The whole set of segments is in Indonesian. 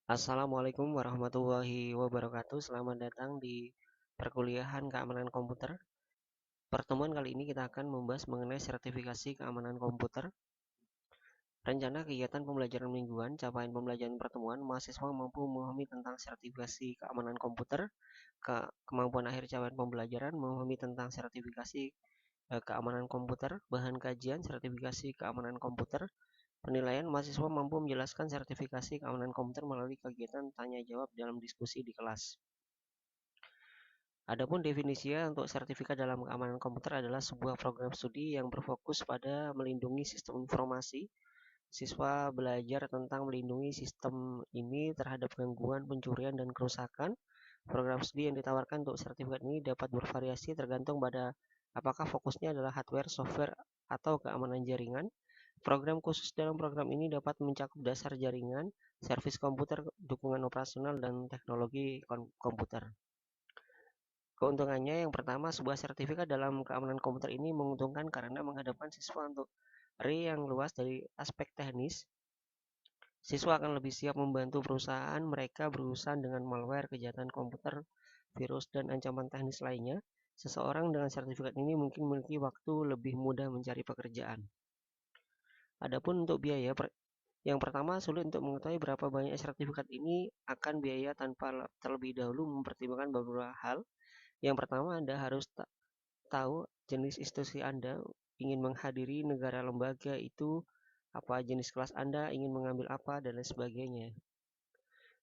Assalamualaikum warahmatullahi wabarakatuh. Selamat datang di perkuliahan keamanan komputer. Pertemuan kali ini kita akan membahas mengenai sertifikasi keamanan komputer. Rencana kegiatan pembelajaran mingguan, capaian pembelajaran pertemuan, mahasiswa mampu memahami tentang sertifikasi keamanan komputer, kemampuan akhir capaian pembelajaran, memahami tentang sertifikasi keamanan komputer, bahan kajian sertifikasi keamanan komputer, penilaian mahasiswa mampu menjelaskan sertifikasi keamanan komputer melalui kegiatan tanya jawab dalam diskusi di kelas. Adapun definisinya untuk sertifikat dalam keamanan komputer adalah sebuah program studi yang berfokus pada melindungi sistem informasi. Siswa belajar tentang melindungi sistem ini terhadap gangguan, pencurian, dan kerusakan. Program studi yang ditawarkan untuk sertifikat ini dapat bervariasi tergantung pada apakah fokusnya adalah hardware, software, atau keamanan jaringan. Program khusus dalam program ini dapat mencakup dasar jaringan, servis komputer, dukungan operasional, dan teknologi komputer. Keuntungannya yang pertama, sebuah sertifikat dalam keamanan komputer ini menguntungkan karena menghadapkan siswa untuk array yang luas dari aspek teknis. Siswa akan lebih siap membantu perusahaan mereka berurusan dengan malware, kejahatan komputer, virus, dan ancaman teknis lainnya. Seseorang dengan sertifikat ini mungkin memiliki waktu lebih mudah mencari pekerjaan. Adapun untuk biaya, yang pertama sulit untuk mengetahui berapa banyak sertifikat ini akan biaya tanpa terlebih dahulu mempertimbangkan beberapa hal. Yang pertama, Anda harus tahu jenis institusi Anda, ingin menghadiri negara lembaga itu, apa jenis kelas Anda, ingin mengambil apa, dan lain sebagainya.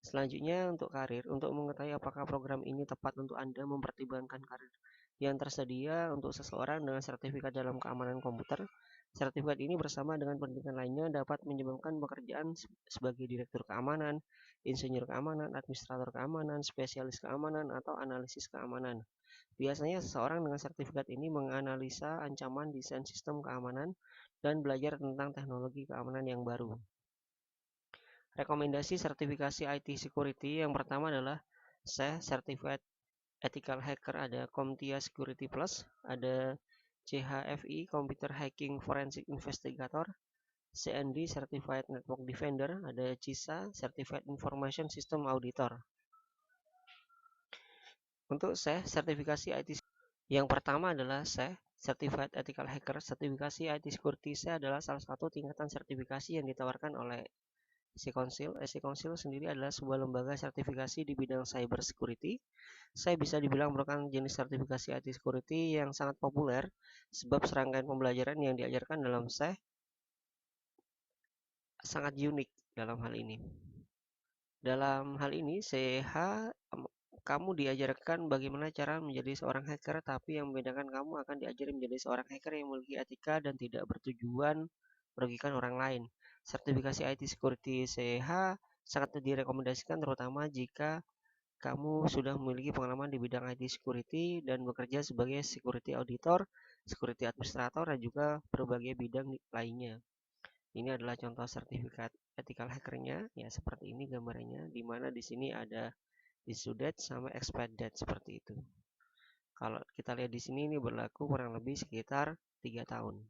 Selanjutnya untuk karir, untuk mengetahui apakah program ini tepat untuk Anda mempertimbangkan karir yang tersedia untuk seseorang dengan sertifikat dalam keamanan komputer. Sertifikat ini bersama dengan pendidikan lainnya dapat menyebabkan pekerjaan sebagai direktur keamanan, insinyur keamanan, administrator keamanan, spesialis keamanan, atau analisis keamanan. Biasanya seseorang dengan sertifikat ini menganalisa ancaman desain sistem keamanan dan belajar tentang teknologi keamanan yang baru. Rekomendasi sertifikasi IT Security yang pertama adalah SEH Certified Ethical Hacker, ada CompTIA Security Plus, ada CHFI Computer Hacking Forensic Investigator, CND Certified Network Defender, ada CISA Certified Information System Auditor. Untuk SEH sertifikasi IT yang pertama adalah SEH Certified Ethical Hacker. Sertifikasi IT Security SEH adalah salah satu tingkatan sertifikasi yang ditawarkan oleh SECouncil. SECouncil sendiri adalah sebuah lembaga sertifikasi di bidang cyber security. Saya bisa dibilang merupakan jenis sertifikasi IT security yang sangat populer sebab serangkaian pembelajaran yang diajarkan dalam SEH sangat unik dalam hal ini. Dalam hal ini, CH kamu diajarkan bagaimana cara menjadi seorang hacker, tapi yang membedakan kamu akan diajari menjadi seorang hacker yang memiliki etika dan tidak bertujuan merugikan orang lain. Sertifikasi IT Security CH sangat direkomendasikan terutama jika kamu sudah memiliki pengalaman di bidang IT Security dan bekerja sebagai security auditor, security administrator, dan juga berbagai bidang lainnya. Ini adalah contoh sertifikat ethical hackernya, ya seperti ini gambarnya, di mana di sini ada issue date sama expire date seperti itu. Kalau kita lihat di sini ini berlaku kurang lebih sekitar 3 tahun.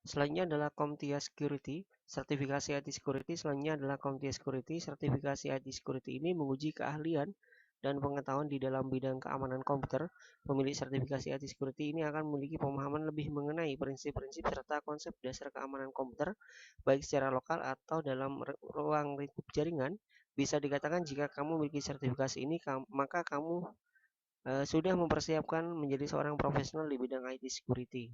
Selanjutnya adalah CompTIA Security. Sertifikasi IT Security selanjutnya adalah CompTIA Security. Sertifikasi IT Security ini menguji keahlian dan pengetahuan di dalam bidang keamanan komputer. Pemilik sertifikasi IT Security ini akan memiliki pemahaman lebih mengenai prinsip-prinsip serta konsep dasar keamanan komputer, baik secara lokal atau dalam ruang lingkup jaringan. Bisa dikatakan jika kamu memiliki sertifikasi ini, maka kamu sudah mempersiapkan menjadi seorang profesional di bidang IT Security.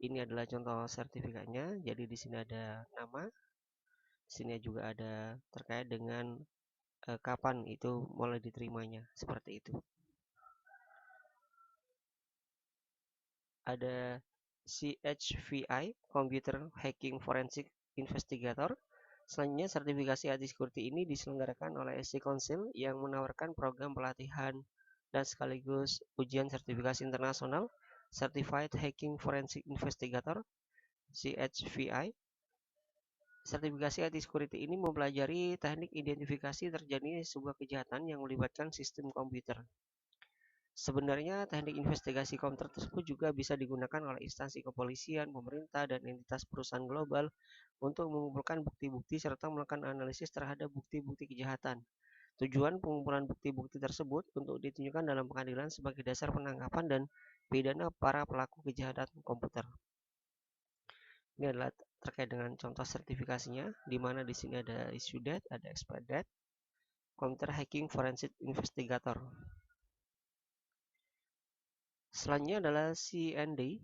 Ini adalah contoh sertifikatnya. Jadi di sini ada nama, di sini juga ada terkait dengan kapan itu mulai diterimanya, seperti itu. Ada CHVI Computer Hacking Forensic Investigator. Selanjutnya sertifikasi IT Security ini diselenggarakan oleh SECouncil yang menawarkan program pelatihan dan sekaligus ujian sertifikasi internasional Certified Hacking Forensic Investigator CHVI. Sertifikasi IT Security ini mempelajari teknik identifikasi terjadinya sebuah kejahatan yang melibatkan sistem komputer. Sebenarnya teknik investigasi komputer tersebut juga bisa digunakan oleh instansi kepolisian, pemerintah, dan entitas perusahaan global untuk mengumpulkan bukti-bukti serta melakukan analisis terhadap bukti-bukti kejahatan. Tujuan pengumpulan bukti-bukti tersebut untuk ditunjukkan dalam pengadilan sebagai dasar penangkapan dan pidana para pelaku kejahatan komputer. Ini adalah terkait dengan contoh sertifikasinya, di mana di sini ada issue date, ada expire date, Computer Hacking Forensic Investigator. Selanjutnya adalah CND,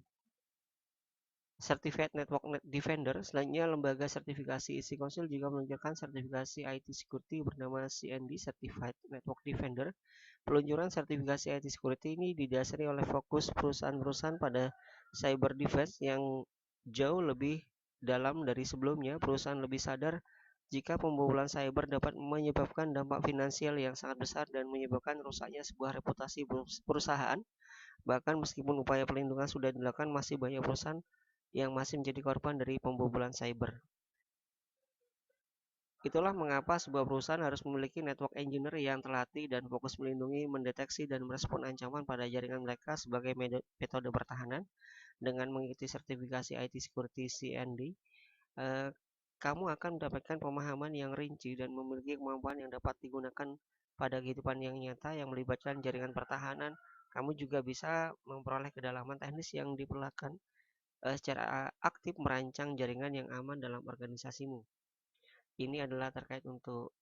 Certified Network Defender. Selanjutnya, lembaga sertifikasi IC Council juga meluncurkan sertifikasi IT Security bernama CND, Certified Network Defender. Peluncuran sertifikasi IT Security ini didasari oleh fokus perusahaan-perusahaan pada cyber defense yang jauh lebih dalam dari sebelumnya. Perusahaan lebih sadar jika pembobolan cyber dapat menyebabkan dampak finansial yang sangat besar dan menyebabkan rusaknya sebuah reputasi perusahaan. Bahkan meskipun upaya perlindungan sudah dilakukan, masih banyak perusahaan yang masih menjadi korban dari pembobolan cyber. Itulah mengapa sebuah perusahaan harus memiliki network engineer yang terlatih dan fokus melindungi, mendeteksi, dan merespon ancaman pada jaringan mereka sebagai metode pertahanan. Dengan mengikuti sertifikasi IT Security CND, kamu akan mendapatkan pemahaman yang rinci dan memiliki kemampuan yang dapat digunakan pada kehidupan yang nyata yang melibatkan jaringan pertahanan. Kamu juga bisa memperoleh kedalaman teknis yang diperlukan secara aktif merancang jaringan yang aman dalam organisasimu. Ini adalah terkait untuk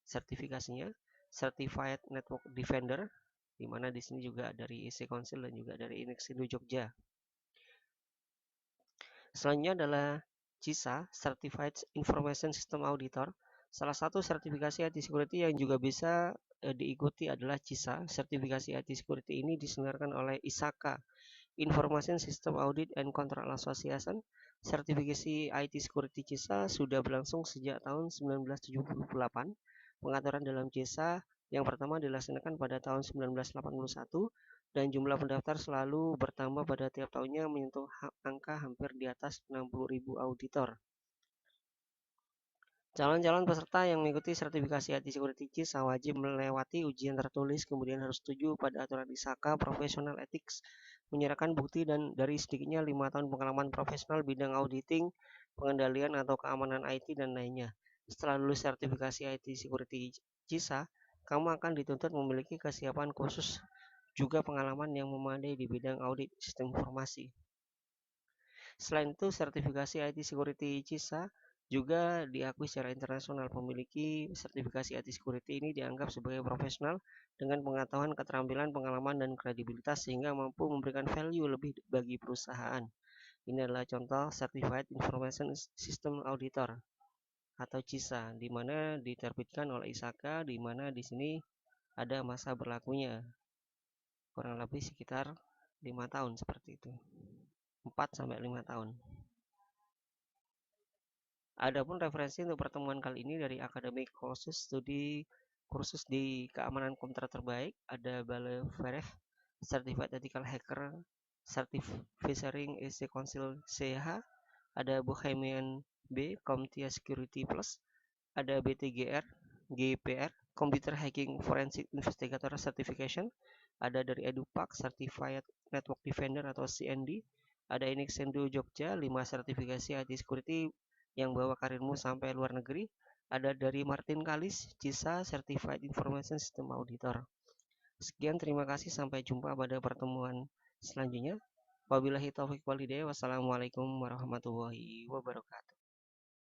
sertifikasinya, Certified Network Defender, di mana di sini juga dari IC Council dan juga dari Inexindo Jogja. Selanjutnya adalah CISA, Certified Information System Auditor. Salah satu sertifikasi IT Security yang juga bisa diikuti adalah CISA. Sertifikasi IT Security ini diselenggarakan oleh ISACA, Information System Audit and Control Association. Sertifikasi IT Security CISA sudah berlangsung sejak tahun 1978. Pengaturan dalam CISA yang pertama dilaksanakan pada tahun 1981 dan jumlah pendaftar selalu bertambah pada tiap tahunnya menyentuh angka hampir di atas 60.000 auditor. Calon-calon peserta yang mengikuti sertifikasi IT Security CISA wajib melewati ujian tertulis, kemudian harus setuju pada aturan ISACA Professional Ethics, menyerahkan bukti dan dari sedikitnya 5 tahun pengalaman profesional bidang auditing, pengendalian atau keamanan IT dan lainnya. Setelah lulus sertifikasi IT Security CISA, kamu akan dituntut memiliki kesiapan khusus juga pengalaman yang memadai di bidang audit sistem informasi. Selain itu, sertifikasi IT Security CISA juga diakui secara internasional. Memiliki sertifikasi IT Security ini dianggap sebagai profesional dengan pengetahuan, keterampilan, pengalaman, dan kredibilitas sehingga mampu memberikan value lebih bagi perusahaan. Ini adalah contoh Certified Information System Auditor atau CISA, di mana diterbitkan oleh ISACA, di mana di sini ada masa berlakunya kurang lebih sekitar 5 tahun seperti itu, 4-5 tahun. Adapun referensi untuk pertemuan kali ini dari Academic Courses Studi kursus di keamanan komputer terbaik, ada Bale Veref, Certified Ethical Hacker, Certifying IC Council CH, ada Bohemian B, CompTIA Security Plus, ada BTGR, GPR, Computer Hacking Forensic Investigator Certification, ada dari EduPac, Certified Network Defender atau CND, ada Inexindo Jogja, 5 sertifikasi IT Security yang bawa karirmu sampai luar negeri, ada dari Martin Kalis, CISA, Certified Information System Auditor. Sekian, terima kasih, sampai jumpa pada pertemuan selanjutnya. Wabillahi taufiq walhidayah. Wassalamualaikum warahmatullahi wabarakatuh.